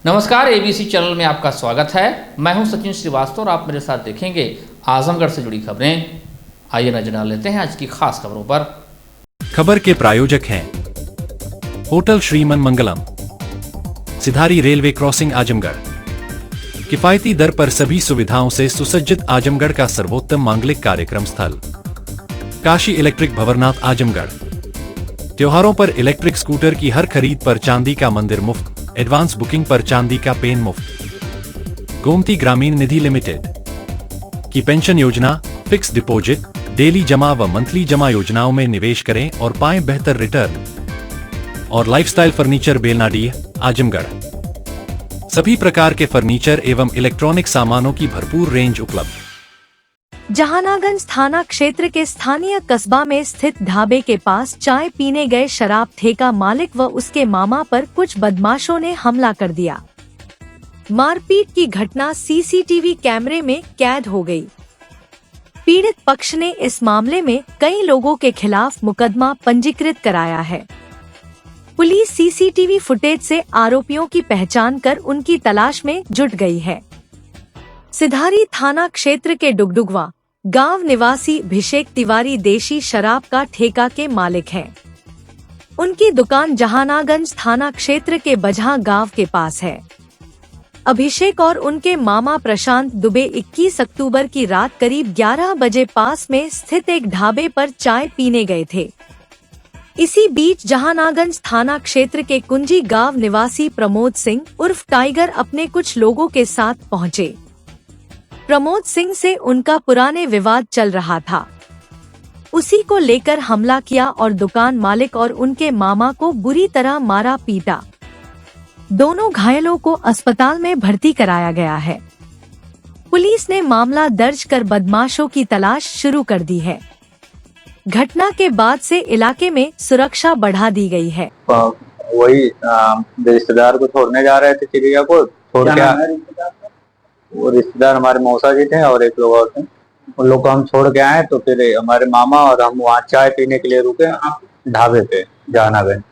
नमस्कार, ABC channel में आपका स्वागत है। मैं हूं सचिन श्रीवास्तव और आप मेरे साथ देखेंगे आजमगढ़ से जुड़ी खबरें। आइए नजर डाल लेते हैं आज की खास खबरों पर। खबर के प्रायोजक हैं होटल श्रीमन मंगलम, सिधारी रेलवे क्रॉसिंग आजमगढ़। किफायती दर पर सभी सुविधाओं से सुसज्जित आजमगढ़ का सर्वोत्तम मांगलिक कार्यक्रम स्थल काशी इलेक्ट्रिक भंवरनाथ आजमगढ़। त्योहारों पर इलेक्ट्रिक स्कूटर की हर खरीद पर चांदी का मंदिर मुफ्त, एडवांस बुकिंग पर चांदी का पेन मुफ्त। गोमती ग्रामीण निधि लिमिटेड की पेंशन योजना, फिक्स डिपॉजिट, डेली जमा व मंथली जमा योजनाओं में निवेश करें और पाएं बेहतर रिटर्न। और लाइफस्टाइल फर्नीचर बेलनाडीह आजमगढ़। सभी प्रकार के फर्नीचर एवं इलेक्ट्रॉनिक सामानों की भरपूर रेंज उपलब्ध। जहानागंज थाना क्षेत्र के स्थानीय कस्बा में स्थित ढाबे के पास चाय पीने गए शराब ठेका मालिक व उसके मामा पर कुछ बदमाशों ने हमला कर दिया। मारपीट की घटना सीसीटीवी कैमरे में कैद हो गई। पीड़ित पक्ष ने इस मामले में कई लोगों के खिलाफ मुकदमा पंजीकृत कराया है। पुलिस सीसीटीवी फुटेज से आरोपियों की पहचान कर उनकी तलाश में जुट गई है। सिधारी थाना क्षेत्र के डुगडुगवा गांव निवासी अभिषेक तिवारी देशी शराब का ठेका के मालिक हैं। उनकी दुकान जहानागंज थाना क्षेत्र के बजहा गांव के पास है। अभिषेक और उनके मामा प्रशांत दुबे 21 अक्टूबर की रात करीब 11 बजे पास में स्थित एक ढाबे पर चाय पीने गए थे। इसी बीच जहानागंज थाना क्षेत्र के कुंजी गांव निवासी प्रमोद सिंह उर्फ टाइगर अपने कुछ लोगों के साथ पहुंचे। प्रमोद सिंह से उनका पुराने विवाद चल रहा था। उसी को लेकर हमला किया और दुकान मालिक और उनके मामा को बुरी तरह मारा पीटा। दोनों घायलों को अस्पताल में भर्ती कराया गया है। पुलिस ने मामला दर्ज कर बदमाशों की तलाश शुरू कर दी है। घटना के बाद से इलाके में सुरक्षा बढ़ा दी गई है। वही रिश्तेदार को छोड़ने जा रहे थे, चिड़िया को छोड़ के। वो रिश्तेदार हमारे मौसा जी थे और एक लोग और थे। उन लोग को हम छोड़ के आए तो फिर हमारे मामा और हम वहाँ चाय पीने के लिए रुके ढाबे पे जहानागंज।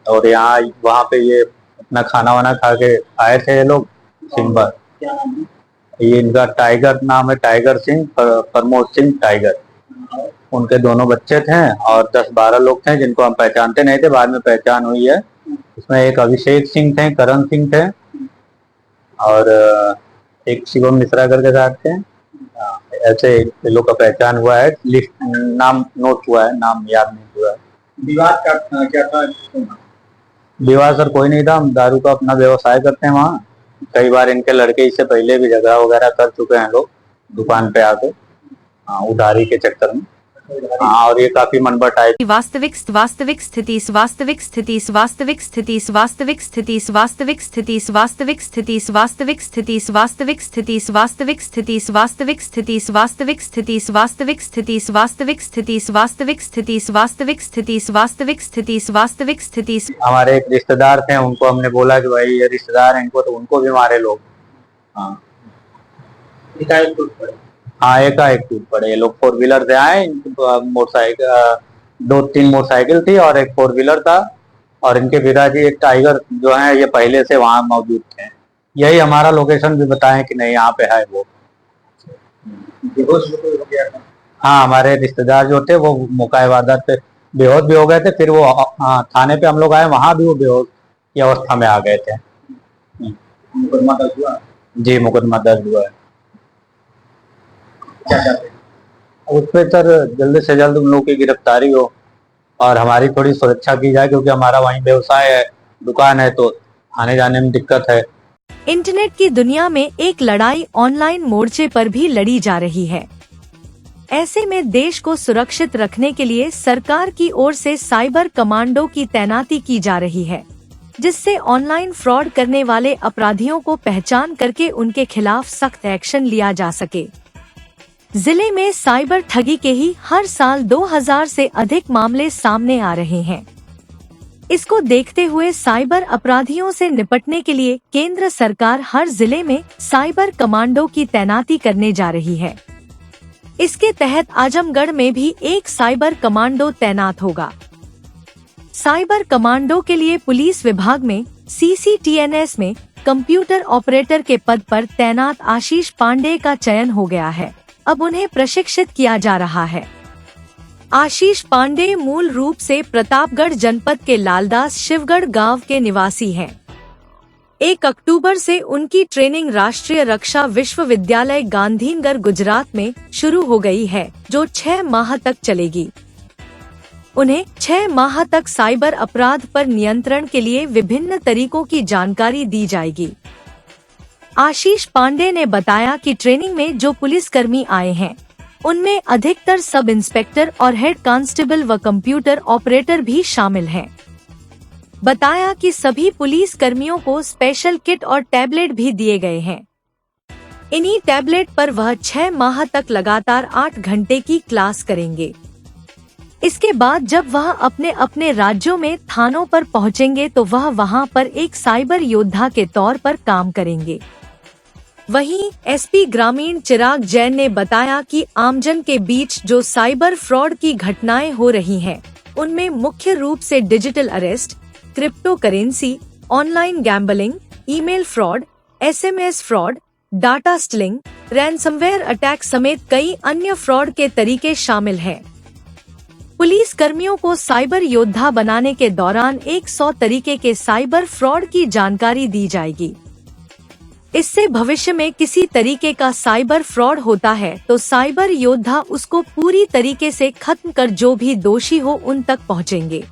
और यहाँ वहाँ पे ये अपना खाना वाना खा के आए थे ये लोग। सिंबर, ये इनका टाइगर नाम है, टाइगर सिंह, प्रमोद सिंह टाइगर। उनके दोनों बच्चे थे और 10-12 लोग थे जिनको हम पहचानते नहीं थे, बाद में पहचान हुई है। उसमें एक अभिषेक सिंह थे, करण सिंह थे और एक शिवम मिश्रा करके साथ थे। ऐसे लोग का पहचान हुआ है, लिस्ट नाम नोट हुआ है, नाम याद नहीं हुआ है। विवाद का क्या था? विवाद सर कोई नहीं था, हम दारू का अपना व्यवसाय करते हैं वहाँ। कई बार इनके लड़के इससे पहले भी झगड़ा वगैरह कर चुके हैं लोग दुकान पे आके, उधारी के चक्कर में। और ये काफी मनबट है। वास्तविक स्थिति वास्तविक स्थिति वास्तविक स्थिति वास्तविक स्थिति वास्तविक स्थिति वास्तविक स्थिति वास्तविक स्थिति वास्तविक स्थिति वास्तविक स्थिति वास्तविक स्थिति वास्तविक स्थिति वास्तविक स्थिति वास्तविक स्थिति वास्तविक स्थिति वास्तविक स्थिति वास्तविक स्थिति वास्तविक स्थिति वास्तविक स्थिति। हमारे एक रिश्तेदार थे, उनको हमने बोला कि भाई ये रिश्तेदार हैं इनको, तो उनको भी मारे लोग। हाँ, एकाएक टूट पड़े। ये लोग 4 व्हीलर से आए, मोटरसाइकिल 2-3 मोटरसाइकिल थी और एक 4 व्हीलर था। और इनके पिताजी एक टाइगर जो है ये पहले से वहां मौजूद थे। यही हमारा लोकेशन भी बताएं कि नहीं यहाँ पे है वो। हाँ, हमारे रिश्तेदार जो थे वो मौका इबादत पे बेहोश भी हो गए थे। फिर वो थाने पे हम लोग आए, वहां भी वो बेहोश की अवस्था में आ गए थे। मुकदमा दर्ज हुआ? जी, मुकदमा दर्ज हुआ है। उसपे सर जल्द से जल्द उन लोगों की गिरफ्तारी हो और हमारी थोड़ी सुरक्षा की जाए, क्योंकि हमारा वहीं व्यवसाय है, दुकान है, तो आने जाने में दिक्कत है। इंटरनेट की दुनिया में एक लड़ाई ऑनलाइन मोर्चे पर भी लड़ी जा रही है। ऐसे में देश को सुरक्षित रखने के लिए सरकार की ओर से साइबर कमांडो की तैनाती की जा रही है, जिससे ऑनलाइन फ्रॉड करने वाले अपराधियों को पहचान करके उनके खिलाफ सख्त एक्शन लिया जा सके। जिले में साइबर ठगी के ही हर साल 2000 से अधिक मामले सामने आ रहे हैं। इसको देखते हुए साइबर अपराधियों से निपटने के लिए केंद्र सरकार हर जिले में साइबर कमांडो की तैनाती करने जा रही है। इसके तहत आजमगढ़ में भी एक साइबर कमांडो तैनात होगा। साइबर कमांडो के लिए पुलिस विभाग में CCTNS में कंप्यूटर ऑपरेटर के पद पर तैनात आशीष पांडे का चयन हो गया है। अब उन्हें प्रशिक्षित किया जा रहा है। आशीष पांडे मूल रूप से प्रतापगढ़ जनपद के लालदास शिवगढ़ गांव के निवासी हैं। 1 अक्टूबर से उनकी ट्रेनिंग राष्ट्रीय रक्षा विश्वविद्यालय गांधीनगर गुजरात में शुरू हो गई है, जो 6 माह तक चलेगी। उन्हें 6 माह तक साइबर अपराध पर नियंत्रण के लिए विभिन्न तरीकों की जानकारी दी जाएगी। आशीष पांडे ने बताया कि ट्रेनिंग में जो पुलिसकर्मी आए हैं, उनमें अधिकतर सब इंस्पेक्टर और हेड कांस्टेबल व कंप्यूटर ऑपरेटर भी शामिल हैं। बताया कि सभी पुलिस कर्मियों को स्पेशल किट और टैबलेट भी दिए गए हैं। इन्हीं टैबलेट पर वह 6 माह तक लगातार 8 घंटे की क्लास करेंगे। इसके बाद जब वह अपने अपने राज्यों में थानों पर पहुंचेंगे तो वह वहां पर एक साइबर योद्धा के तौर पर काम करेंगे। वहीं एसपी ग्रामीण चिराग जैन ने बताया कि आमजन के बीच जो साइबर फ्रॉड की घटनाएं हो रही हैं, उनमें मुख्य रूप से digital arrest, crypto currency, online gambling, email fraud, SMS fraud, data Stilling, ransomware attack समेत कई अन्य फ्रॉड के तरीके शामिल हैं। पुलिस कर्मियों को साइबर योद्धा बनाने के दौरान 100 तरीके के साइबर फ्रॉड की जानकारी दी जाएगी। इससे भविष्य में किसी तरीके का साइबर फ्रॉड होता है तो साइबर योद्धा उसको पूरी तरीके से खत्म कर जो भी दोषी हो उन तक पहुंचेंगे।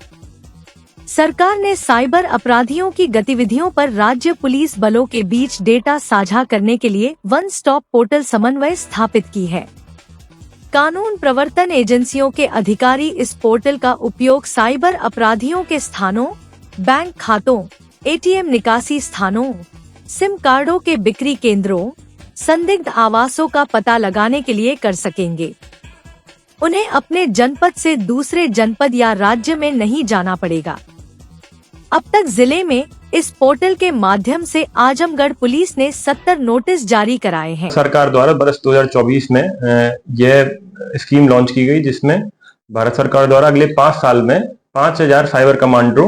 सरकार ने साइबर अपराधियों की गतिविधियों पर राज्य पुलिस बलों के बीच डेटा साझा करने के लिए वन स्टॉप पोर्टल समन्वय स्थापित की है। कानून प्रवर्तन एजेंसियों के अधिकारी इस पोर्टल का उपयोग साइबर अपराधियों के स्थानों, बैंक खातों, ATM निकासी स्थानों, सिम कार्डों के बिक्री केंद्रों, संदिग्ध आवासों का पता लगाने के लिए कर सकेंगे। उन्हें अपने जनपद से दूसरे जनपद या राज्य में नहीं जाना पड़ेगा। अब तक जिले में इस पोर्टल के माध्यम से आजमगढ़ पुलिस ने 70 नोटिस जारी कराए हैं। सरकार द्वारा वर्ष 2024 में यह स्कीम लॉन्च की गई, जिसमें भारत सरकार द्वारा अगले 5 साल में 5000 साइबर कमांडो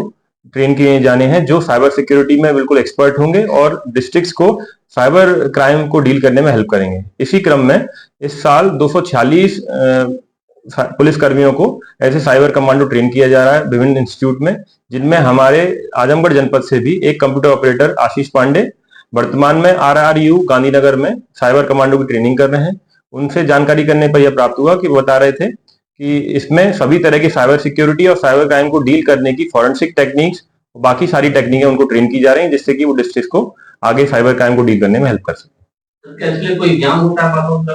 ट्रेन किए जाने हैं, जो साइबर सिक्योरिटी में बिल्कुल एक्सपर्ट होंगे और डिस्ट्रिक्ट्स को साइबर क्राइम को डील करने में हेल्प करेंगे। इसी क्रम में इस साल 246 पुलिस कर्मियों को ऐसे साइबर कमांडो ट्रेन किया जा रहा है विभिन्न इंस्टीट्यूट में, जिनमें हमारे आजमगढ़ जनपद से भी एक कंप्यूटर ऑपरेटर आशीष पांडे वर्तमान में RRU गांधीनगर में साइबर कमांडो की ट्रेनिंग कर रहे हैं। उनसे जानकारी करने पर यह प्राप्त हुआ कि वो बता रहे थे कि इसमें सभी तरह की साइबर सिक्योरिटी और साइबर क्राइम को डील करने की फॉरेंसिक टेक्निक्स, बाकी सारी टेक्निकें उनको ट्रेन की जा रही हैं, जिससे कि वो डिस्ट्रिक्ट को आगे साइबर क्राइम को डील करने में हेल्प कर सके। कोई एग्जाम होता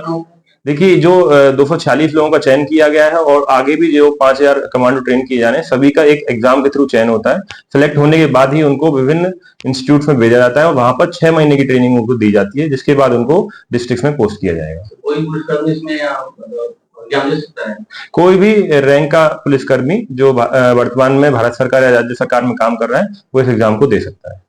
है? देखिए, जो 246 लोगों का चयन किया गया है और आगे भी जो 5000 कमांडो ट्रेन किए जाने हैं, सभी का एक एग्जाम के थ्रू चयन होता है। सिलेक्ट होने के बाद ही उनको विभिन्न इंस्टीट्यूट में भेजा जाता है और वहां पर 6 महीने की ट्रेनिंग उनको दी जाती है, जिसके बाद उनको डिस्ट्रिक्ट में पोस्ट किया जाएगा। कोई पुलिसकर्मी इसमें एग्जाम दे सकता है? कोई भी रैंक का पुलिसकर्मी जो वर्तमान में भारत सरकार या राज्य सरकार में काम कर रहा है, वो इस एग्जाम को दे सकता है।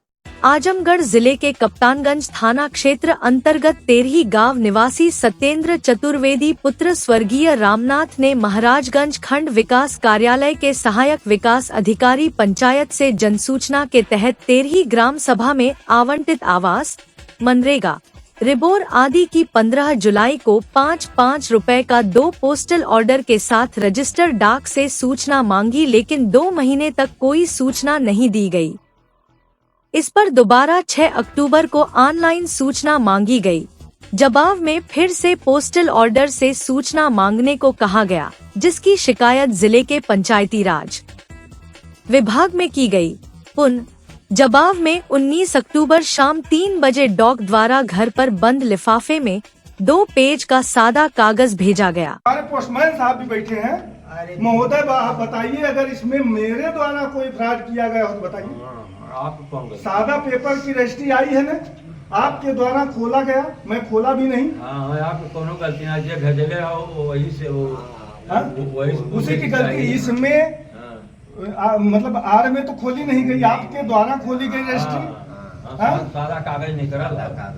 आजमगढ़ जिले के कप्तानगंज थाना क्षेत्र अंतर्गत तेरही गांव निवासी सत्येंद्र चतुर्वेदी पुत्र स्वर्गीय रामनाथ ने महाराजगंज खंड विकास कार्यालय के सहायक विकास अधिकारी पंचायत से जनसूचना के तहत तेरही ग्राम सभा में आवंटित आवास, मनरेगा, रिबोर आदि की 15 जुलाई को 5-5 रुपए का 2 पोस्टल ऑर्डर के साथ रजिस्टर डाक से सूचना मांगी, लेकिन 2 महीने तक कोई सूचना नहीं दी गई। इस पर दोबारा 6 अक्टूबर को ऑनलाइन सूचना मांगी गई। जवाब में फिर से पोस्टल ऑर्डर से सूचना मांगने को कहा गया, जिसकी शिकायत जिले के पंचायती राज विभाग में की गई। पुनः जवाब में 19 अक्टूबर शाम 3 बजे डाक द्वारा घर पर बंद लिफाफे में 2 पेज का सादा कागज भेजा गया। हमारे पोस्टमैन साहब भी बैठे हैं। महोदय बताइए, अगर इसमें मेरे द्वारा कोई फ्रॉड किया गया हो तो बताइए। सादा पेपर की रजिस्ट्री आई है ना, आपके द्वारा खोला गया, मैं खोला भी नहीं। आपको कोनो गलती ना जे भेजले हो वही से वही उसी की गलती। इसमें मतलब आर में तो खोली नहीं गई, आपके द्वारा खोली गई रजिस्ट्री। सादा कागज निकला,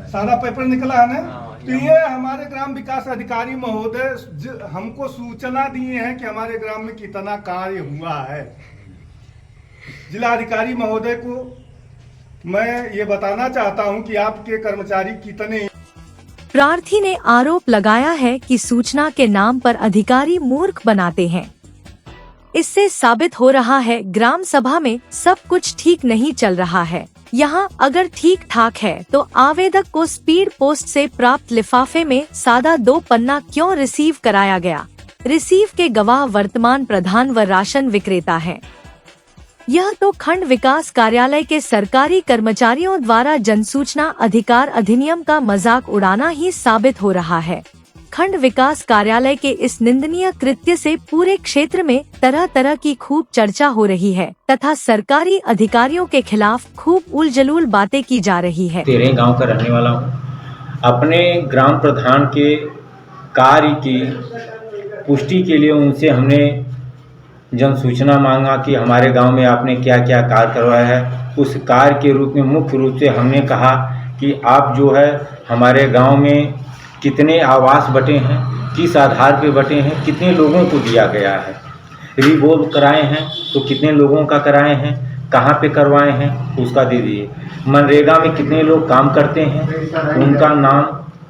सादा पेपर निकला है ना। तो ये हमारे ग्राम विकास अधिकारी महोदय हमको सूचना दिए हैं कि हमारे ग्राम में कितना कार्य हुआ है। जिला अधिकारी महोदय को मैं ये बताना चाहता हूँ कि आपके कर्मचारी कितने। प्रार्थी ने आरोप लगाया है कि सूचना के नाम पर अधिकारी मूर्ख बनाते हैं। इससे साबित हो रहा है ग्राम सभा में सब कुछ ठीक नहीं चल रहा है। यहाँ अगर ठीक ठाक है तो आवेदक को स्पीड पोस्ट से प्राप्त लिफाफे में सादा 2 पन्ना क्यों रिसीव कराया गया? रिसीव के गवाह वर्तमान प्रधान व राशन विक्रेता हैं। यह तो खंड विकास कार्यालय के सरकारी कर्मचारियों द्वारा जनसूचना अधिकार अधिनियम का मजाक उड़ाना ही साबित हो रहा है। खंड विकास कार्यालय के इस निंदनीय कृत्य से पूरे क्षेत्र में तरह तरह की खूब चर्चा हो रही है तथा सरकारी अधिकारियों के खिलाफ खूब उलझुल बातें की जा रही है। 13 गांव का रहने वाला हूं। अपने ग्राम प्रधान के कार्य की पुष्टि के लिए उनसे हमने जन सूचना मांगा कि हमारे गांव में आपने क्या क्या कार्य करवाया है। उस कार्य के रूप में मुख्य रूप से हमने कहा कि आप जो है हमारे गांव में कितने आवास बटे हैं, किस आधार पे बटे हैं, कितने लोगों को दिया गया है, रिवोल्व कराए हैं तो कितने लोगों का कराए हैं, कहाँ पे करवाए हैं उसका दे दीजिए। मनरेगा में कितने लोग काम करते हैं, उनका नाम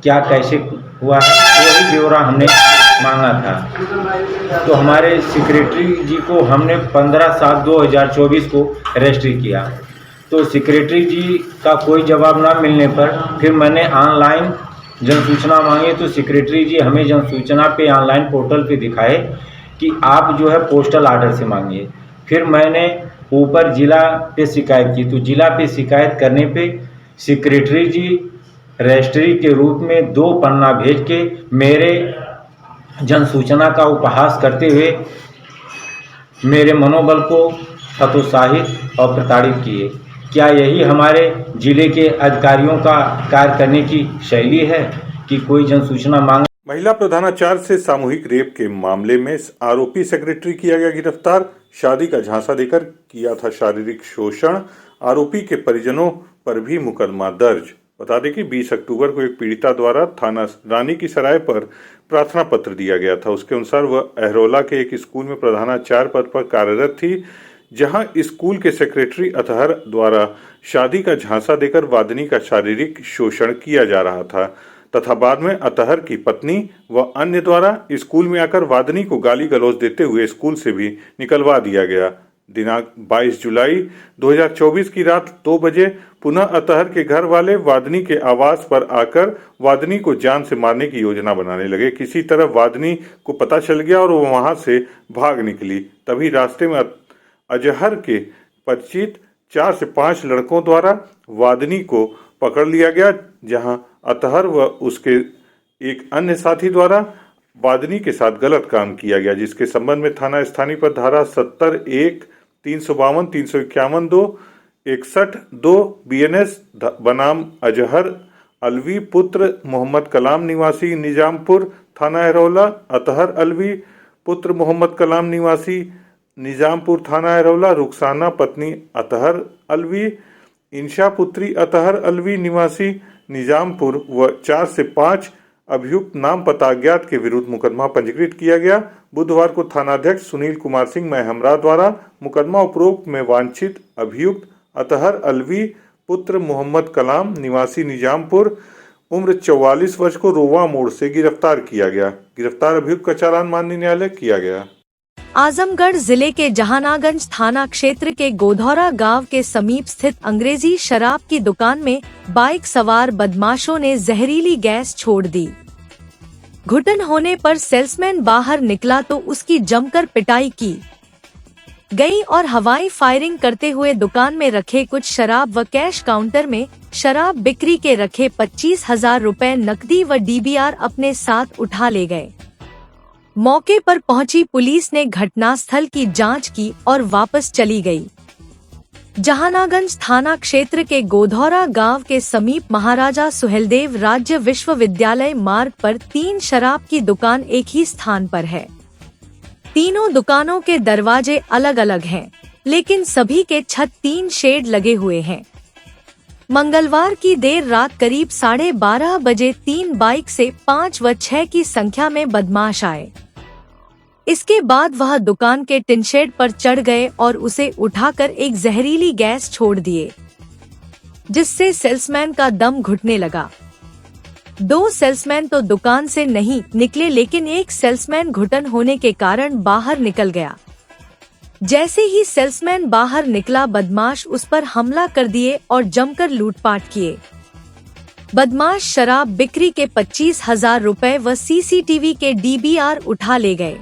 क्या कैसे हुआ है, वही ब्यौरा हमने मांगा था। तो हमारे सेक्रेटरी जी को हमने 15/7/2024 को रजिस्ट्री किया। तो सेक्रेटरी जी का कोई जवाब ना मिलने पर फिर मैंने ऑनलाइन जन सूचना मांगी। तो सेक्रेटरी जी हमें जन सूचना पे ऑनलाइन पोर्टल पे दिखाए कि आप जो है पोस्टल आर्डर से मांगिए। फिर मैंने ऊपर जिला पे शिकायत की। तो जिला पे शिकायत करने पे सेक्रेटरी जी रजिस्ट्री के रूप में 2 पन्ना भेज के मेरे जन सूचना का उपहास करते हुए मेरे मनोबल को हतोत्साहित और प्रताड़ित किए। क्या यही हमारे जिले के अधिकारियों का कार्य करने की शैली है कि कोई जन सूचना मांग? महिला प्रधानाचार्य से सामूहिक रेप के मामले में आरोपी सेक्रेटरी किया गया गिरफ्तार। शादी का झांसा देकर किया था शारीरिक शोषण। आरोपी के परिजनों पर भी मुकदमा दर्ज। बता दें कि 20 अक्टूबर को एक पीड़िता द्वारा थाना रानी की सराय पर प्रार्थना पत्र दिया गया था। उसके अनुसार वह अहरोला के एक स्कूल में प्रधानाचार्य पद पर कार्यरत थी, जहां स्कूल के सेक्रेटरी अतहर द्वारा शादी का झांसा देकर वादिनी का शारीरिक शोषण किया जा रहा था तथा बाद में अतहर की पत्नी व अन्य द्वारा स्कूल में आकर वादिनी को गाली गलौज देते हुए स्कूल से भी निकलवा दिया गया। दिनांक 22 जुलाई 2024 की रात 2 बजे पुनः अतहर के घर वाले वादिनी के आवास पर आकर वादिनी को जान से मारने की योजना बनाने लगे। किसी तरह वादिनी को पता चल गया और वो वहां से भाग निकली। तभी रास्ते में अजहर के परिचित 4 से 5 लड़कों द्वारा वादिनी को पकड़ लिया गया, जहां अतहर व उसके एक अन्य साथी द्वारा वादिनी के साथ गलत काम किया गया, जिसके संबंध में थाना स्थानीय पर धारा 70(1), 352, 351, 2, 61, 2 BNS बनाम अजहर अलवी पुत्र मोहम्मद कलाम निवासी निजामपुर थाना अहरौला, अतहर अलवी पुत्र मोहम्मद कलाम निवासी निजामपुर थाना अहरौला, रुखसाना पत्नी अतहर अलवी, इंशा पुत्री अतहर अलवी निवासी निजामपुर व 4 से 5 अभियुक्त नाम पता अज्ञात के विरुद्ध मुकदमा पंजीकृत किया गया। बुधवार को थानाध्यक्ष सुनील कुमार सिंह महमरा द्वारा मुकदमा उपरोक्त में वांछित अभियुक्त अतहर अलवी पुत्र मोहम्मद कलाम निवासी निजामपुर उम्र 44 वर्ष को रोवा मोड़ से गिरफ्तार किया गया। गिरफ्तार अभियुक्त का चालान माननीय न्यायालय किया गया। आजमगढ़ जिले के जहानागंज थाना क्षेत्र के गोधौरा गांव के समीप स्थित अंग्रेजी शराब की दुकान में बाइक सवार बदमाशों ने जहरीली गैस छोड़ दी। घुटन होने पर सेल्समैन बाहर निकला तो उसकी जमकर पिटाई की गई और हवाई फायरिंग करते हुए दुकान में रखे कुछ शराब व कैश काउंटर में शराब बिक्री के रखे 25,000 रुपए नकदी व DBR अपने साथ उठा ले गए। मौके पर पहुंची पुलिस ने घटनास्थल की जांच की और वापस चली गई। जहानागंज थाना क्षेत्र के गोधौरा गांव के समीप महाराजा सुहेलदेव राज्य विश्वविद्यालय मार्ग पर 3 शराब की दुकान एक ही स्थान पर है। तीनों दुकानों के दरवाजे अलग अलग हैं, लेकिन सभी के छत 3 शेड लगे हुए हैं। मंगलवार की देर रात करीब 12:30 बजे 3 बाइक से 5 व 6 की संख्या में बदमाश आए। इसके बाद वह दुकान के टिनशेड पर चढ़ गए और उसे उठाकर एक जहरीली गैस छोड़ दिए। जिससे सेल्समैन का दम घुटने लगा। 2 सेल्समैन तो दुकान से नहीं निकले, लेकिन एक सेल्समैन घुटन होने के कारण बाहर निकल गया। जैसे ही सेल्समैन बाहर निकला, बदमाश उस पर हमला कर दिए और जमकर लूटपाट किए। बदमाश शराब बिक्री के 25,000 रुपए व सीसीटीवी के डीवीआर उठा ले गए।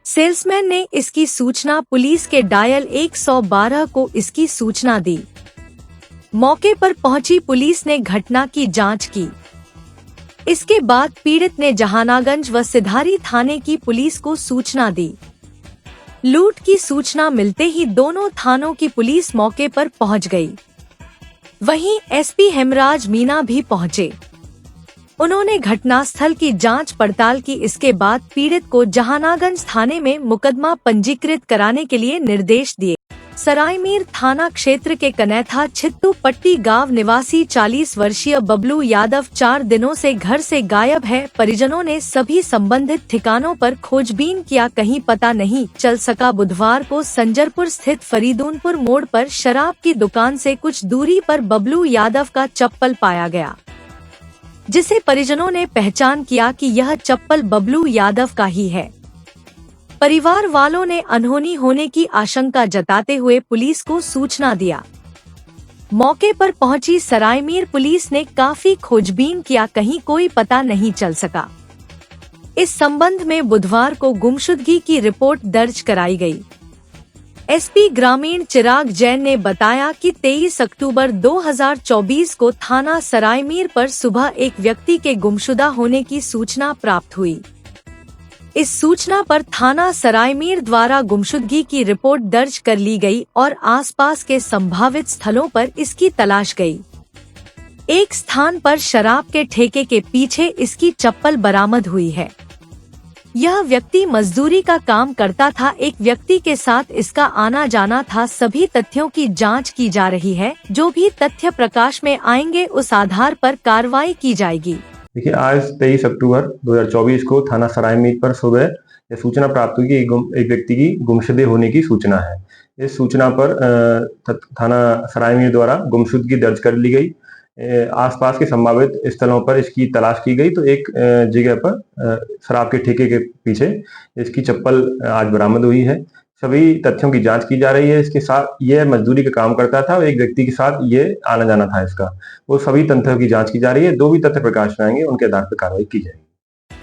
सेल्समैन ने इसकी सूचना पुलिस के डायल 112 को इसकी सूचना दी। मौके पर पहुंची पुलिस ने घटना की जांच की। इसके बाद पीड़ित ने जहानागंज व सिधारी थाने की पुलिस को सूचना दी। लूट की सूचना मिलते ही दोनों थानों की पुलिस मौके पर पहुंच गई। वहीं एसपी हेमराज मीना भी पहुंचे। उन्होंने घटनास्थल की जांच पड़ताल की। इसके बाद पीड़ित को जहानागंज थाने में मुकदमा पंजीकृत कराने के लिए निर्देश दिए। सरायमीर थाना क्षेत्र के कनैथा छित्तू पट्टी गांव निवासी 40 वर्षीय बबलू यादव 4 दिनों से घर से गायब है। परिजनों ने सभी संबंधित ठिकानों पर खोजबीन किया, कहीं पता नहीं चल सका। बुधवार को संजरपुर स्थित फरीदूनपुर मोड़ पर शराब की दुकान से कुछ दूरी पर बबलू यादव का चप्पल पाया गया, जिसे परिजनों ने पहचान किया कि यह चप्पल बबलू यादव का ही है। परिवार वालों ने अनहोनी होने की आशंका जताते हुए पुलिस को सूचना दिया। मौके पर पहुंची सरायमीर पुलिस ने काफी खोजबीन किया, कहीं कोई पता नहीं चल सका। इस संबंध में बुधवार को गुमशुदगी की रिपोर्ट दर्ज कराई गई। एसपी ग्रामीण चिराग जैन ने बताया कि 23 अक्टूबर 2024 को थाना सरायमीर पर सुबह एक व्यक्ति के गुमशुदा होने की सूचना प्राप्त हुई। इस सूचना पर थाना सरायमीर द्वारा गुमशुदगी की रिपोर्ट दर्ज कर ली गई और आसपास के संभावित स्थलों पर इसकी तलाश गई। एक स्थान पर शराब के ठेके के पीछे इसकी चप्पल बरामद हुई है। यह व्यक्ति मजदूरी का काम करता था। एक व्यक्ति के साथ इसका आना जाना था। सभी तथ्यों की जांच की जा रही है। जो भी तथ्य प्रकाश में आएंगे उस आधार पर कार्रवाई की जाएगी। देखिए, आज 23 अक्टूबर 2024 को थाना सरायमीर पर सुबह यह सूचना प्राप्त हुई कि एक व्यक्ति की गुमशुदे होने की सूचना है। इस सूचना पर थाना सरायमीर द्वारा गुमशुदगी दर्ज कर ली गई। आसपास के संभावित स्थलों पर इसकी तलाश की गई तो एक जगह पर शराब के ठेके के पीछे इसकी चप्पल आज बरामद हुई है। सभी तथ्यों की जांच की जा रही है। इसके साथ यह मजदूरी का काम करता था और एक व्यक्ति के साथ ये आना जाना था इसका। वो सभी तथ्यों की जांच की जा रही है। जो भी तथ्य प्रकाश में आएंगे उनके आधार पर कार्रवाई की जाएगी।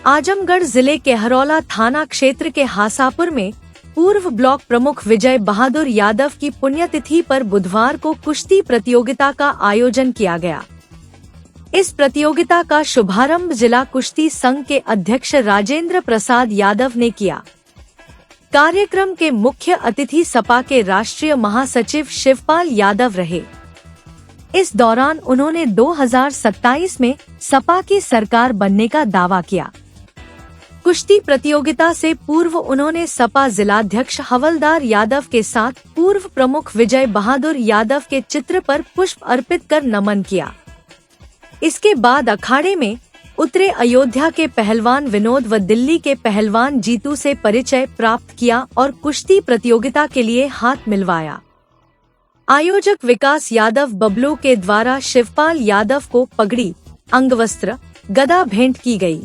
आजमगढ़ जिले के हरौला थाना क्षेत्र के हासापुर में पूर्व ब्लॉक प्रमुख विजय बहादुर यादव की पुण्यतिथि पर बुधवार को कुश्ती प्रतियोगिता का आयोजन किया गया। इस प्रतियोगिता का शुभारंभ जिला कुश्ती संघ के अध्यक्ष राजेंद्र प्रसाद यादव ने किया। कार्यक्रम के मुख्य अतिथि सपा के राष्ट्रीय महासचिव शिवपाल यादव रहे। इस दौरान उन्होंने 2027 में सपा की सरकार बनने का दावा किया। कुश्ती प्रतियोगिता से पूर्व उन्होंने सपा जिलाध्यक्ष हवलदार यादव के साथ पूर्व प्रमुख विजय बहादुर यादव के चित्र पर पुष्प अर्पित कर नमन किया। इसके बाद अखाड़े में उतरे अयोध्या के पहलवान विनोद व दिल्ली के पहलवान जीतू से परिचय प्राप्त किया और कुश्ती प्रतियोगिता के लिए हाथ मिलवाया। आयोजक विकास यादव बबलू के द्वारा शिवपाल यादव को पगड़ी, अंगवस्त्र, गदा भेंट की गई।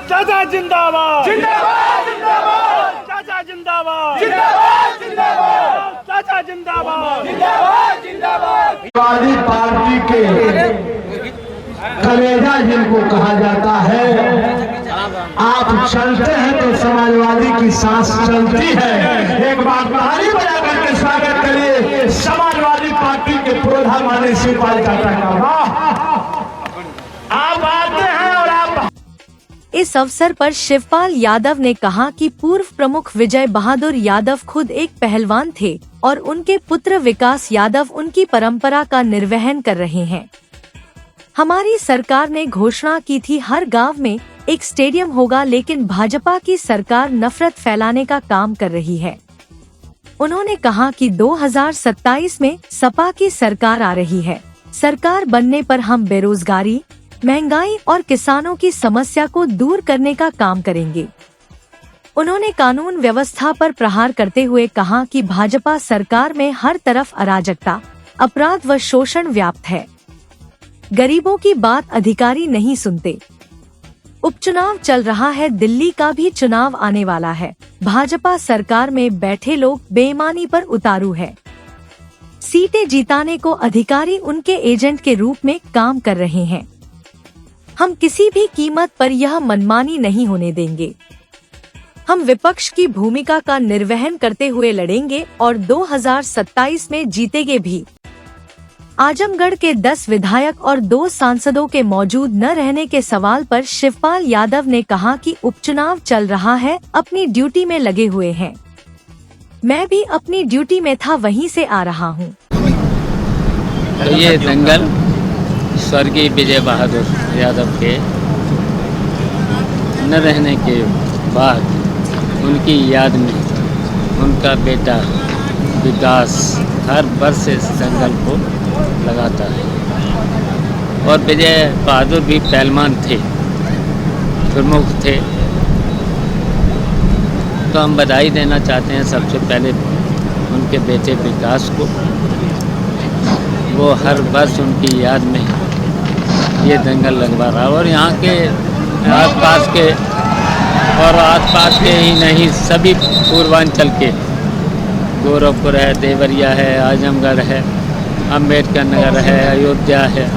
चाचा जिंदाबाद, जिंदाबाद, जिंदाबाद, चाचा जिंदाबाद, जिंदाबाद, जिंदाबाद, चाचा जिंदाबाद, जिंदाबाद, जिंदाबाद। समाजवादी पार्टी के कलेजा जिनको कहा जाता है, आप चलते हैं तो समाजवादी की सांस चलती है। एक बार ताली बजा करके स्वागत करिए समाजवादी पार्टी के प्रधान माननीय शिवपाल चाचा का। आप आते हैं और आप। इस अवसर पर शिवपाल यादव ने कहा कि पूर्व प्रमुख विजय बहादुर यादव खुद एक पहलवान थे और उनके पुत्र विकास यादव उनकी परंपरा का निर्वहन कर रहे हैं। हमारी सरकार ने घोषणा की थी हर गांव में एक स्टेडियम होगा, लेकिन भाजपा की सरकार नफरत फैलाने का काम कर रही है। उन्होंने कहा कि 2027 में सपा की सरकार आ रही है। सरकार बनने पर हम बेरोजगारी, महंगाई और किसानों की समस्या को दूर करने का काम करेंगे। उन्होंने कानून व्यवस्था पर प्रहार करते हुए कहा कि भाजपा सरकार में हर तरफ अराजकता, अपराध व शोषण व्याप्त है। गरीबों की बात अधिकारी नहीं सुनते। उपचुनाव चल रहा है, दिल्ली का भी चुनाव आने वाला है। भाजपा सरकार में बैठे लोग बेईमानी पर उतारू है। सीटें जिताने को अधिकारी उनके एजेंट के रूप में काम कर रहे हैं। हम किसी भी कीमत पर यह मनमानी नहीं होने देंगे। हम विपक्ष की भूमिका का निर्वहन करते हुए लड़ेंगे और 2027 में जीतेंगे भी। आजमगढ़ के 10 विधायक और 2 सांसदों के मौजूद न रहने के सवाल पर शिवपाल यादव ने कहा कि उपचुनाव चल रहा है, अपनी ड्यूटी में लगे हुए हैं। मैं भी अपनी ड्यूटी में था, वहीं से आ रहा हूँ। तो ये दंगल स्वर्गीय विजय बहादुर यादव के न रहने के बाद उनकी याद में उनका बेटा विकास हर वर्ष इस दंगल को लगाता है। और विजय बहादुर भी पहलवान थे, प्रमुख थे। तो हम बधाई देना चाहते हैं सबसे पहले उनके बेटे विकास को। वो हर वर्ष उनकी याद में ये दंगल लगवा रहा है। और यहाँ के आसपास के और आसपास के ही नहीं, सभी पूर्वांचल के, गोरखपुर है, देवरिया है, आजमगढ़ है, अम्बेडकर नगर है, अयोध्या है,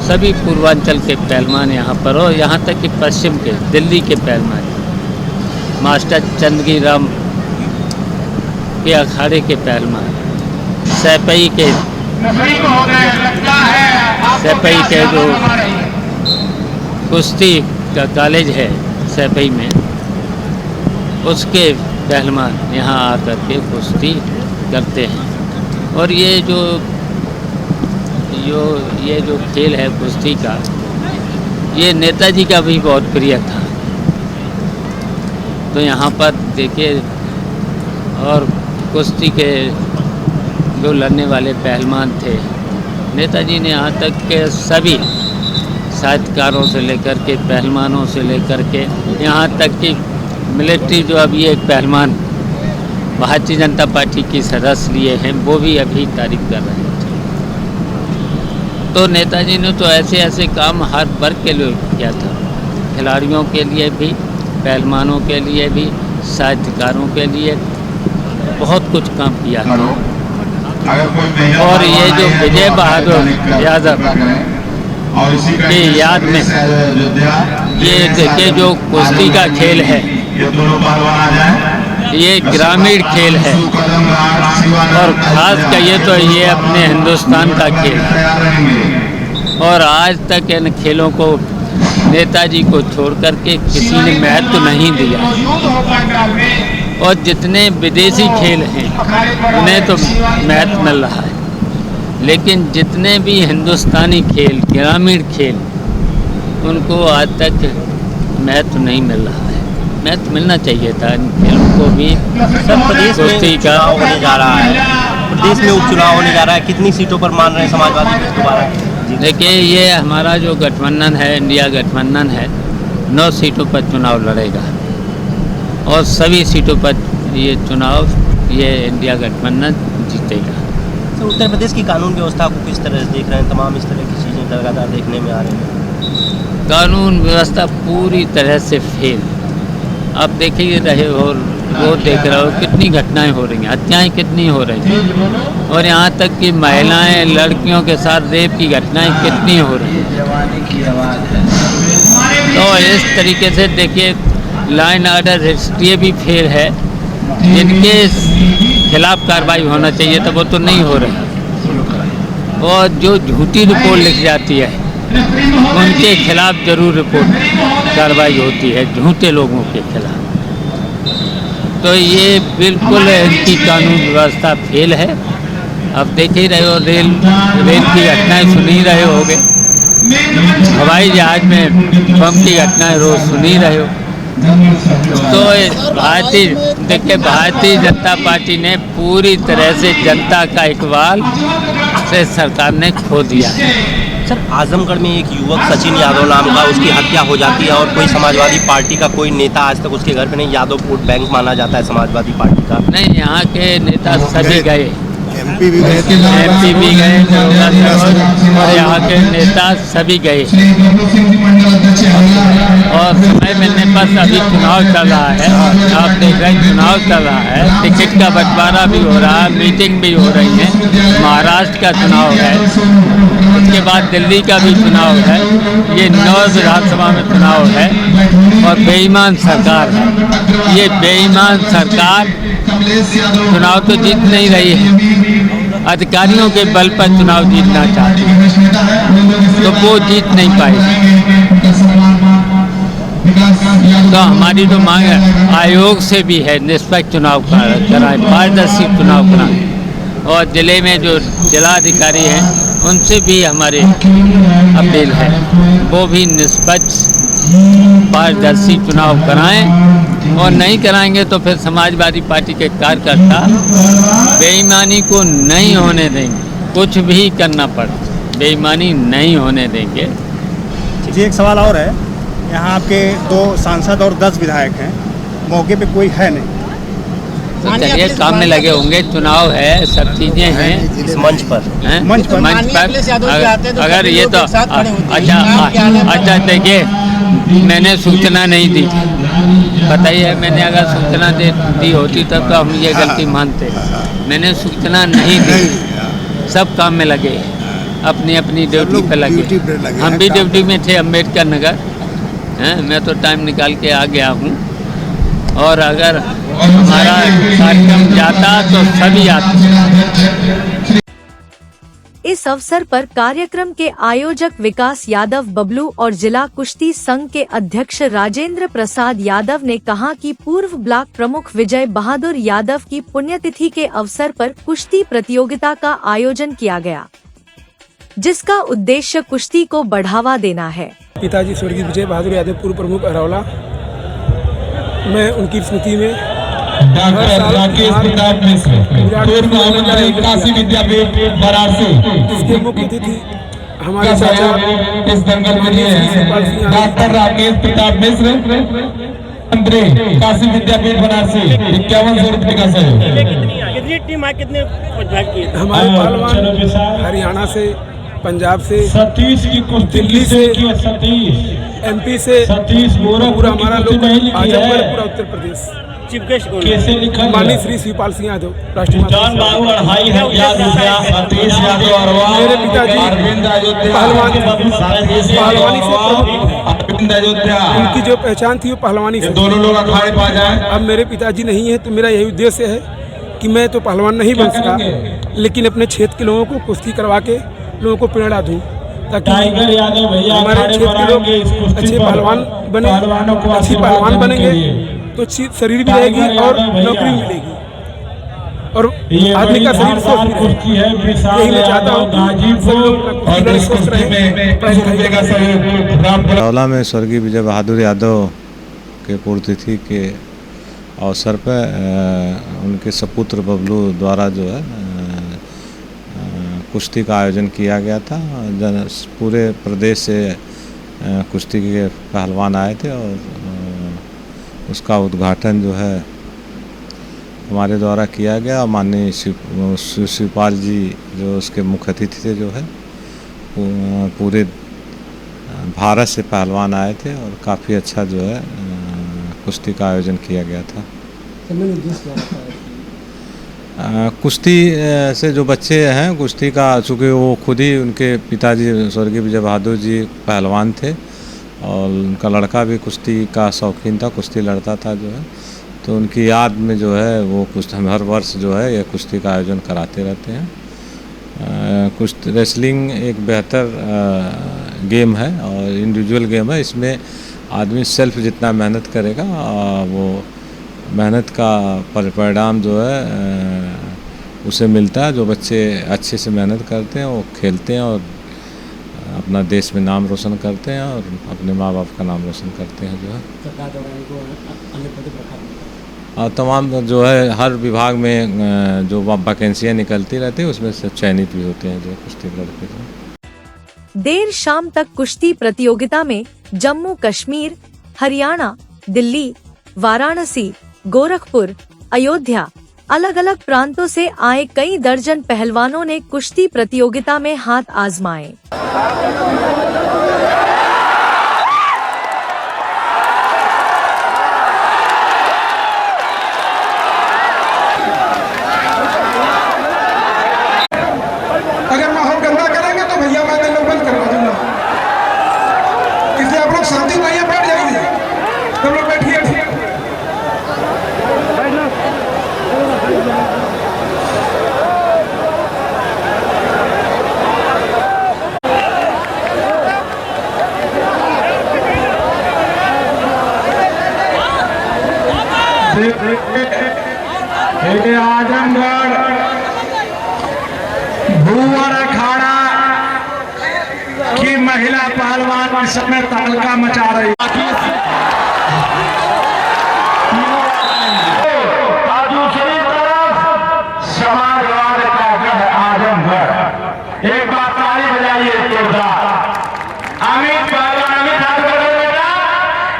सभी पूर्वांचल के पहलवान यहाँ पर, और यहाँ तक कि पश्चिम के, दिल्ली के पहलवान, मास्टर चंदगी राम के अखाड़े के पहलवान, सैपई के जो कुश्ती का कॉलेज है सैपई में, उसके पहलवान यहाँ आकर के कुश्ती करते हैं। और ये जो खेल है कुश्ती का, ये नेताजी का भी बहुत प्रिय था। तो यहाँ पर देखिए, और कुश्ती के जो लड़ने वाले पहलवान थे, नेताजी ने यहाँ तक के सभी साहित्यकारों से लेकर के, पहलवानों से लेकर के, यहाँ तक कि मिलिट्री जो अभी एक पहलवान भारतीय जनता पार्टी की सदस्य लिए हैं, वो भी अभी तारीफ कर रहे हैं। तो नेताजी ने तो ऐसे ऐसे काम हर वर्ग के लिए किया था, खिलाड़ियों के लिए भी, पहलवानों के लिए भी, साहित्यकारों के लिए बहुत कुछ काम किया था। और ये जो विजय बहादुर यादव की याद में ये देखिए, जो कुश्ती का खेल है, ये ग्रामीण खेल है, और खास कहिए तो ये अपने हिंदुस्तान का खेल है। और आज तक इन खेलों को नेताजी को छोड़ करके किसी ने महत्व नहीं दिया। और जितने विदेशी खेल हैं उन्हें तो महत्व मिल रहा है, लेकिन जितने भी हिंदुस्तानी खेल, ग्रामीण खेल, उनको आज तक महत्व नहीं मिल रहा है। महत्व मिलना चाहिए था इन खेलों को भी। सब प्रदेश में चुनाव होने जा रहा है, प्रदेश में उपचुनाव होने जा रहा है, कितनी सीटों पर मान रहे हैं समाजवादी दोबारा? देखिए, ये हमारा जो गठबंधन है, इंडिया गठबंधन है, 9 सीटों पर चुनाव लड़ेगा, और सभी सीटों पर ये चुनाव ये इंडिया गठबंधन जीतेगा। तो उत्तर प्रदेश की कानून व्यवस्था को किस तरह से देख रहे हैं? तमाम इस तरह की चीज़ें लगातार देखने में आ रही हैं। कानून व्यवस्था पूरी तरह से फेल। आप देख ही रहे हो, वो देख रहे हो कितनी घटनाएं हो रही हैं, हत्याएं कितनी हो रही हैं, और यहाँ तक कि महिलाएं, लड़कियों के साथ रेप की घटनाएं कितनी हो रही हैं। तो इस तरीके से देखिए, लाइन ऑर्डर हिस्ट्री भी फेल है। जिनके खिलाफ कार्रवाई होना चाहिए था वो तो नहीं हो रही, और जो झूठी रिपोर्ट लिख जाती है उनके खिलाफ जरूर रिपोर्ट कार्रवाई होती है, झूठे लोगों के खिलाफ। तो ये बिल्कुल इनकी कानून व्यवस्था फेल है। अब देख ही रहे हो, रेल की घटनाएं सुन ही रहे होगे, हवाई जहाज में बम की घटनाएं रोज सुन ही रहे हो। तो भारतीय जनता पार्टी ने पूरी तरह से जनता का इकबाल से सरकार ने खो दिया है। सर आजमगढ़ में एक युवक सचिन यादव नाम का, उसकी हत्या हो जाती है और कोई समाजवादी पार्टी का कोई नेता आज तक उसके घर पे नहीं, यादव वोट बैंक माना जाता है समाजवादी पार्टी का। नहीं, यहाँ के नेता सभी गए, एमपी भी गए, और यहाँ के नेता सभी गए, और समय मिलने पर अभी चुनाव चल रहा है, आप देख रहे हैं चुनाव चल रहा है, टिकट का बंटवारा भी हो रहा है, मीटिंग भी हो रही है, महाराष्ट्र का चुनाव है, उसके बाद दिल्ली का भी चुनाव है, ये 9 विधानसभा में चुनाव है, और बेईमान सरकार है। ये बेईमान सरकार चुनाव तो जीत नहीं रही है, अधिकारियों के बल पर चुनाव जीतना चाहती है, तो वो जीत नहीं पाएगी। तो हमारी जो मांग है आयोग से भी है, निष्पक्ष चुनाव कराएं, पारदर्शी चुनाव कराएं, और जिले में जो जिलाधिकारी हैं उनसे भी हमारे अपील है, वो भी निष्पक्ष पारदर्शी चुनाव कराएं, और नहीं कराएंगे तो फिर समाजवादी पार्टी के कार्यकर्ता बेईमानी को नहीं होने देंगे, कुछ भी करना पड़े बेईमानी नहीं होने देंगे। जी एक सवाल और है, यहाँ आपके 2 सांसद और 10 विधायक हैं, मौके पे कोई है नहीं, तो चलिए काम में लगे होंगे, चुनाव है, सब चीजें हैं इस मंच पर अगर ये तो अच्छा देखिए, मैंने सूचना नहीं दी, बताइए, मैंने अगर सूचना दी होती तब तो हम ये गलती मानते, मैंने सूचना नहीं दी, सब काम में लगे, अपनी अपनी ड्यूटी पे लगे, हम भी ड्यूटी में थे अम्बेडकर नगर, मैं तो टाइम निकाल के आ गया हूँ, और अगर हमारा कार्यक्रम जाता तो सभी आते। इस अवसर पर कार्यक्रम के आयोजक विकास यादव बबलू और जिला कुश्ती संघ के अध्यक्ष राजेंद्र प्रसाद यादव ने कहा कि पूर्व ब्लॉक प्रमुख विजय बहादुर यादव की पुण्यतिथि के अवसर पर कुश्ती प्रतियोगिता का आयोजन किया गया, जिसका उद्देश्य कुश्ती को बढ़ावा देना है। पिताजी स्वर्गीय विजय बहादुर यादव पूर्व प्रमुख अरौला, मैं उनकी स्मृति में इसके मुख्य अतिथि हमारे चाचा डॉक्टर राकेश प्रताप मिश्र, काशी विद्यापीठ बनारसी 5100 रुपये का सहयोग। कितनी टीम है, कितने हमारे पहलवान हरियाणा से, पंजाब से, सतीश की कुश्ती दिल्ली से, सतीश एमपी से, सतीश पूरा हमारा लोग आजमगढ़, पूरा उत्तर प्रदेश। चीफ गेस्ट कैसे लिखा माननीय श्री शिवपाल सिंह यादव राष्ट्रीय जान बाबू अढ़ाई है, याद हो गया सतीश यादव अरवाल, मेरे पिताजी अरविंद अयोध्या, पहलवानी से, अरविंद अयोध्या, उनकी जो पहचान थी वो पहलवानी से, दोनों लोग अखाड़े पा जाए। अब मेरे पिताजी नहीं है तो मेरा यही उद्देश्य है कि मैं तो पहलवान नहीं बन सका, लेकिन अपने क्षेत्र के लोगों को कुश्ती करवा के लोगों को प्रेरणा दूं, ताकि हमारे क्षेत्र के लोग अच्छे पहलवान बने, अच्छी पहलवान बनेंगे तो शरीर भी रहेगी और नौकरी भी मिलेगी, और आदमी का शरीर स्वस्थ भी रहेगा। यही मैं चाहता हूँ। अरौला में स्वर्गीय विजय बहादुर यादव के पुण्यतिथि के अवसर पर उनके सपुत्र बबलू द्वारा जो है कुश्ती का आयोजन किया गया था। पूरे प्रदेश से कुश्ती के पहलवान आए थे और उसका उद्घाटन जो है हमारे द्वारा किया गया। माननीय शिवपाल जी जो उसके मुख्य अतिथि थे जो है पूरे भारत से पहलवान आए थे और काफ़ी अच्छा जो है कुश्ती का आयोजन किया गया था। कुश्ती से जो बच्चे हैं कुश्ती का, चूँकि वो खुद ही उनके पिताजी स्वर्गीय विजय बहादुर जी पहलवान थे और उनका लड़का भी कुश्ती का शौकीन था, कुश्ती लड़ता था जो है, तो उनकी याद में जो है वो कुश्ती हर वर्ष जो है ये कुश्ती का आयोजन कराते रहते हैं। कुश्ती रेसलिंग एक बेहतर गेम है और इंडिविजुअल गेम है। इसमें आदमी सेल्फ जितना मेहनत करेगा वो मेहनत का परिणाम जो है उसे मिलता है। जो बच्चे अच्छे से मेहनत करते हैं वो खेलते हैं और अपना देश में नाम रोशन करते हैं और अपने माँ बाप का नाम रोशन करते हैं। जो है तमाम जो है हर विभाग में जो वैकेंसियाँ निकलती रहती है उसमें से चयनित भी होते हैं जो कुश्ती लड़के। देर शाम तक कुश्ती प्रतियोगिता में जम्मू कश्मीर, हरियाणा, दिल्ली, वाराणसी, गोरखपुर, अयोध्या, अलग अलग प्रांतों से आए कई दर्जन पहलवानों ने कुश्ती प्रतियोगिता में हाथ आजमाए। अगर माहौल गंदा करेंगे तो भैया मैं दिन बंद करवा दूंगा, इसलिए आप लोग शांति भैया बैठ जाइए, तुम लोग बैठिए। आजमगढ़ भूवर अखाड़ा की महिला पहलवान इस समय तहलका मचा रही दूसरी तरफ समाजवाद का गढ़ आजमगढ़। एक बार ताली बजाइए जोरदार। अमित पहलवान, अमित हाथ बढ़ो बेटा,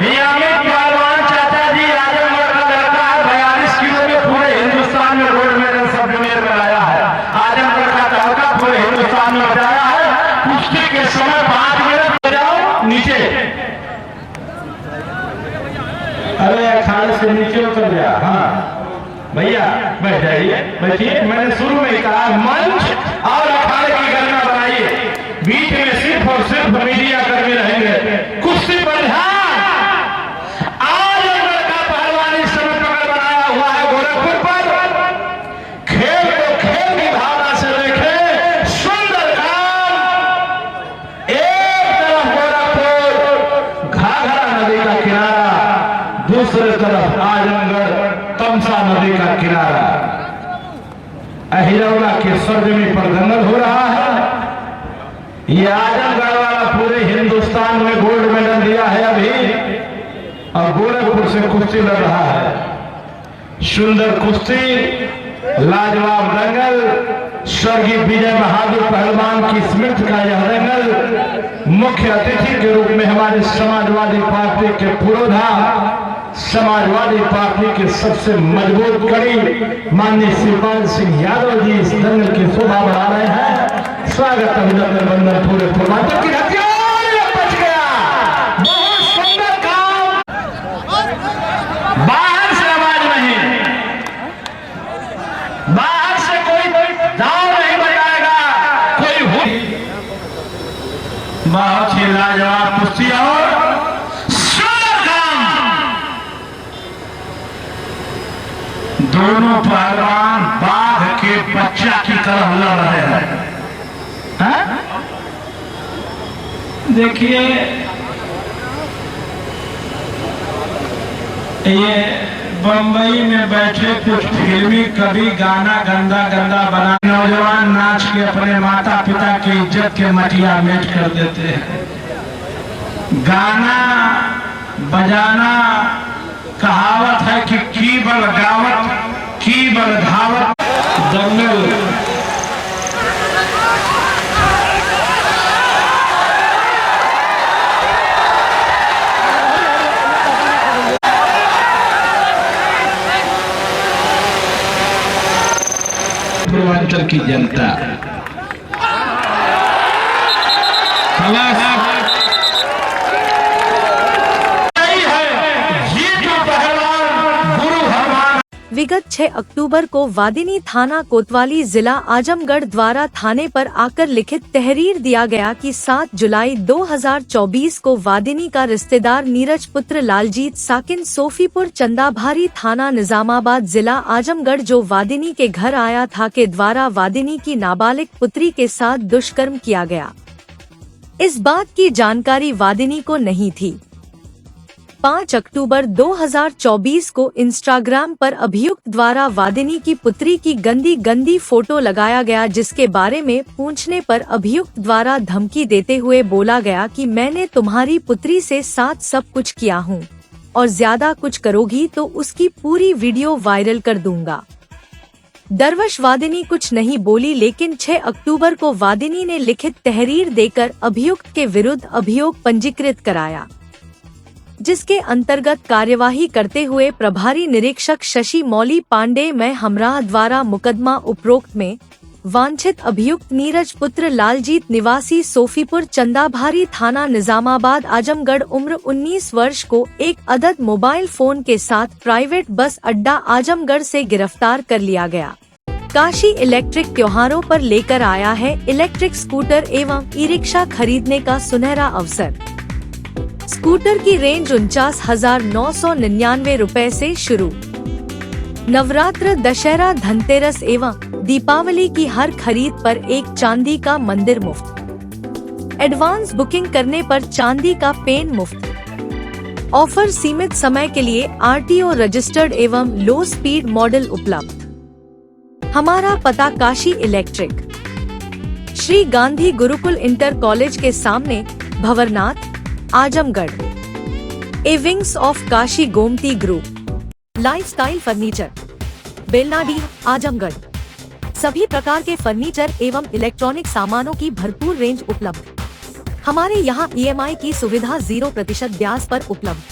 ये अमित पहलवान चाचा जी आजमगढ़ का लड़का है। 42 किलो में पूरे हिंदुस्तान में गोल्ड मेडल सब जूनियर में लाया है। आजमगढ़ का तहलका पूरे हिंदुस्तान में बजाया है। कुश्ती के समय 5 मिनट बजाओ नीचे। अरे अखाड़े से नीचे उतर गया। हाँ भैया बैठ जाइए, बैठिए। मैंने शुरू में कहा मंच और अखाड़े की गणना बनाइए, बीच में सिर्फ और सिर्फ मीडिया कर्मी रहेंगे। कुश्ती पर ध्यान। आजमगढ़ का पहलवान इस समय पकड़ बनाया हुआ है गोरखपुर पर। खेल को खेल की भावना से देखे, सुंदर काम। एक तरफ गोरखपुर घाघरा नदी का किनारा, दूसरी तरफ आजमगढ़ तमसा नदी का किनारा। अहिरौला के सरजमी पर दंगल हो रहा है। ये आजमगढ़ वाला पूरे हिंदुस्तान में गोल्ड मेडल दिया है अभी, और गोरखपुर से कुश्ती लड़ रहा है। सुंदर कुश्ती, लाजवाब दंगल। स्वर्गीय विजय बहादुर पहलवान की स्मृति का यह दंगल। मुख्य अतिथि के रूप में हमारे समाजवादी पार्टी के पुरोधा, समाजवादी पार्टी के सबसे मजबूत कड़ी माननीय शिवपाल सिंह यादव जी इस दंगल की शोभा बढ़ा रहे हैं। स्वागत अभिनंदन वंदन पूरे पूर्वांचल की बच गया। बहुत सुंदर काम। बाहर से आवाज नहीं, बाहर से कोई दाव नहीं बजाएगा, कोई हो। बहुत ही लाजवाब कुश्ती और दोनों पहलवान बाघ के बच्चा की तरह लड़ रहे हैं। देखिए ये बंबई में बैठे कुछ फिल्मी कवि गाना गंदा गंदा बना, नौजवान नाच के अपने माता पिता की इज्जत के मटिया मेट कर देते हैं। गाना बजाना, कहावत है कि की बल गावत की बल धावत। दंगल पूर्वांचल की जनता विगत 6 अक्टूबर को वादिनी थाना कोतवाली जिला आजमगढ़ द्वारा थाने पर आकर लिखित तहरीर दिया गया कि 7 जुलाई 2024 को वादिनी का रिश्तेदार नीरज पुत्र लालजीत साकिन सोफीपुर चंदाभारी थाना निजामाबाद जिला आजमगढ़ जो वादिनी के घर आया था के द्वारा वादिनी की नाबालिग पुत्री के साथ दुष्कर्म किया गया। इस बात की जानकारी वादिनी को नहीं थी। 5 अक्टूबर 2024 को इंस्टाग्राम पर अभियुक्त द्वारा वादिनी की पुत्री की गंदी फोटो लगाया गया, जिसके बारे में पूछने पर अभियुक्त द्वारा धमकी देते हुए बोला गया कि मैंने तुम्हारी पुत्री से साथ सब कुछ किया हूँ और ज्यादा कुछ करोगी तो उसकी पूरी वीडियो वायरल कर दूंगा। दरवश वादिनी कुछ नहीं बोली, लेकिन 6 अक्टूबर को वादिनी ने लिखित तहरीर देकर अभियुक्त के विरुद्ध अभियोग पंजीकृत कराया, जिसके अंतर्गत कार्यवाही करते हुए प्रभारी निरीक्षक शशि मौली पांडे में हमराह द्वारा मुकदमा उपरोक्त में वांछित अभियुक्त नीरज पुत्र लालजीत निवासी सोफीपुर चंदाभारी थाना निजामाबाद आजमगढ़ उम्र 19 वर्ष को एक अदद मोबाइल फोन के साथ प्राइवेट बस अड्डा आजमगढ़ से गिरफ्तार कर लिया गया। काशी इलेक्ट्रिक त्योहारों पर लेकर आया है इलेक्ट्रिक स्कूटर एवं ई रिक्शा खरीदने का सुनहरा अवसर। स्कूटर की रेंज 49,999 रुपए से शुरू। नवरात्र, दशहरा, धनतेरस एवं दीपावली की हर खरीद पर एक चांदी का मंदिर मुफ्त। एडवांस बुकिंग करने पर चांदी का पेन मुफ्त। ऑफर सीमित समय के लिए आरटीओ रजिस्टर्ड एवं लो स्पीड मॉडल उपलब्ध। हमारा पता Kashi electric, Shri Gandhi Gurukul inter college के सामने, Bhanwarnath, Azamgarh. A wings of Kashi Gomti group. Lifestyle furniture, Belnadi, Azamgarh. सभी प्रकार के फर्नीचर एवं इलेक्ट्रॉनिक सामानों की भरपूर रेंज उपलब्ध। हमारे यहाँ EMI की सुविधा 0% ब्याज पर उपलब्ध।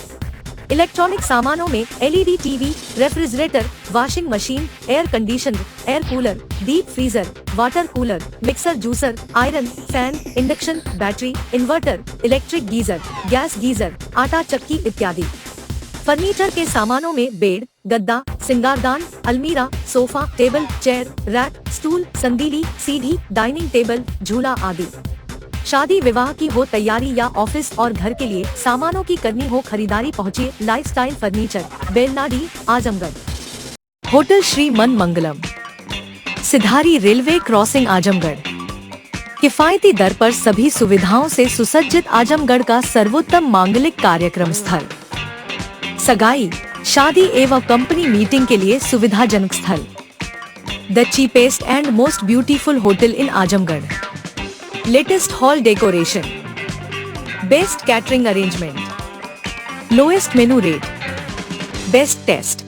इलेक्ट्रॉनिक सामानों में LED TV, refrigerator, washing machine, air conditioner, air cooler, deep freezer, water cooler, mixer, juicer, iron, fan, induction, battery, inverter, electric geyser, gas geyser, आटा चक्की इत्यादि। फर्नीचर के सामानों में बेड, गद्दा, सिंगारदान, अलमीरा, sofa, table, chair, rack, stool, संदीली, सीढ़ी, डाइनिंग टेबल, झूला आदि। शादी विवाह की हो तैयारी या ऑफिस और घर के लिए सामानों की करनी हो खरीदारी, पहुँचिए lifestyle furniture, Belnadi, Azamgarh. Hotel Shri Man Mangalam, Sidhari railway crossing, Azamgarh. किफायती दर पर सभी सुविधाओं से सुसज्जित आजमगढ़ का सर्वोत्तम मांगलिक कार्यक्रम स्थल। सगाई, शादी एवं कंपनी मीटिंग के लिए सुविधाजनक स्थल। The cheapest and most beautiful hotel in Azamgarh. Latest hall decoration, best catering arrangement, lowest menu rate, best taste,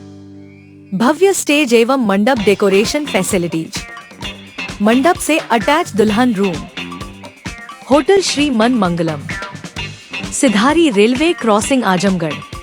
भव्य स्टेज एवं मंडप डेकोरेशन फैसिलिटीज, मंडप से अटैच दुल्हन room. Hotel Shri Man Mangalam, Sidhari railway crossing, Azamgarh.